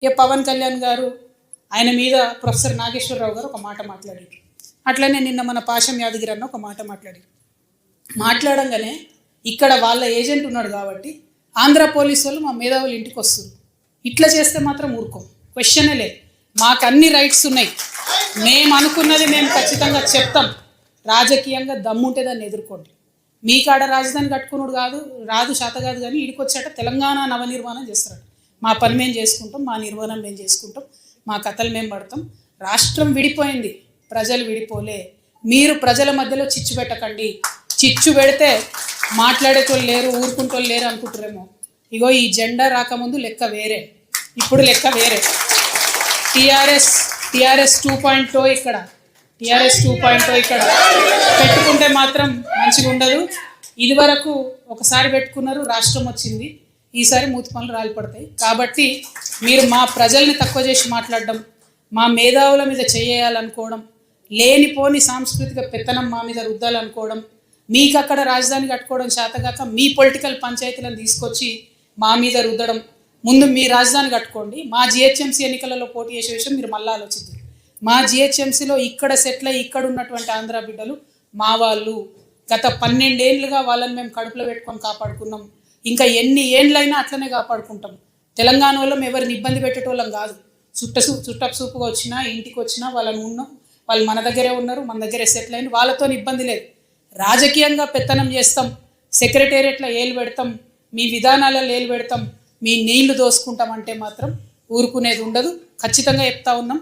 ఇక పవన్ కళ్యాణ్ గారు ఆయన మీద ప్రొఫెసర్ నాగేశ్వరరావు గారు ఒక మాట మాట్లాడారు. అట్లనే నిన్న మన పాశం యాదగిరి అన్న ఒక మాట మాట్లాడారు. మాట్లాడంగానే ఇక్కడ వాళ్ళ ఏజెంట్ ఉన్నాడు కాబట్టి ఆంధ్ర పోలీసు వాళ్ళు మా మేధావులు ఇంటికి వస్తారు. ఇట్లా చేస్తే మాత్రం ఊరుకోం, క్వశ్చనే లేదు. మాకు అన్ని రైట్స్ ఉన్నాయి, మేము అనుకున్నది మేము ఖచ్చితంగా చెప్తాం. రాజకీయంగా దమ్ముంటే దాన్ని ఎదుర్కోండి. మీ కాడ రాజధాని కట్టుకున్నాడు రాదు శాత కాదు, కానీ ఇడికి వచ్చాట తెలంగాణ నవనిర్మాణం చేస్తాడు. మా పని మేము చేసుకుంటాం, మా నిర్మాణం మేము చేసుకుంటాం, మా కథలు మేము పడతాం. రాష్ట్రం విడిపోయింది, ప్రజలు విడిపోలే. మీరు ప్రజల మధ్యలో చిచ్చు పెట్టకండి. చిచ్చు పెడితే మాట్లాడేటోళ్ళు లేరు, ఊరుకుంటోళ్ళు లేరు అనుకుంటారేమో. ఇగో ఈ జెండా రాకముందు లెక్క వేరే, ఇప్పుడు లెక్క వేరే. టీఆర్ఎస్ 2.0 ఇక్కడ, టీఆర్ఎస్ 2.0 ఇక్కడ పెట్టుకుంటే మాత్రం మంచిగా ఉండదు. ఇదివరకు ఒకసారి పెట్టుకున్నారు, రాష్ట్రం వచ్చింది. ఈసారి మూతి పనులు రాలిపడతాయి. కాబట్టి మీరు మా ప్రజల్ని తక్కువ చేసి మాట్లాడడం, మా మేధావుల మీద చేయాలనుకోవడం, లేనిపోని సాంస్కృతిక పెత్తనం మా మీద రుద్దాలనుకోవడం, మీకు అక్కడ రాజధాని కట్టుకోవడం చేతగాక మీ పొలిటికల్ పంచాయతీలను తీసుకొచ్చి మా మీద రుద్దడం. ముందు మీ రాజధాని కట్టుకోండి. మా జిహెచ్ఎంసీ ఎన్నికలలో పోటీ చేసే విషయం మీరు మళ్ళీ ఆలోచిద్దాం. మా జిహెచ్ఎంసీలో ఇక్కడ సెటిల్ అయ్యి ఇక్కడ ఉన్నటువంటి ఆంధ్ర బిడ్డలు మా వాళ్ళు. గత 12 ఏళ్ళుగా వాళ్ళని మేము కడుపులో పెట్టుకొని కాపాడుకున్నాం. ఇంకా ఎన్ని ఏళ్ళైనా అట్లనే కాపాడుకుంటాం. తెలంగాణ వాళ్ళం ఎవరిని ఇబ్బంది పెట్టేటోళ్ళం కాదు. చుట్టపు సూపుగా వచ్చినా ఇంటికి వచ్చినా వాళ్ళని ఉన్నాం, వాళ్ళు మన దగ్గరే ఉన్నారు, మన దగ్గరే సెటిల్ అయిన, వాళ్ళతో ఇబ్బంది లేదు. రాజకీయంగా పెత్తనం చేస్తాం, సెక్రటేరియట్లో ఏలు పెడతాం, మీ విధానాలలో ఏలు పెడతాం, మీ నీళ్లు దోసుకుంటాం అంటే మాత్రం ఊరుకునేది ఉండదు. ఖచ్చితంగా చెప్తా ఉన్నాం.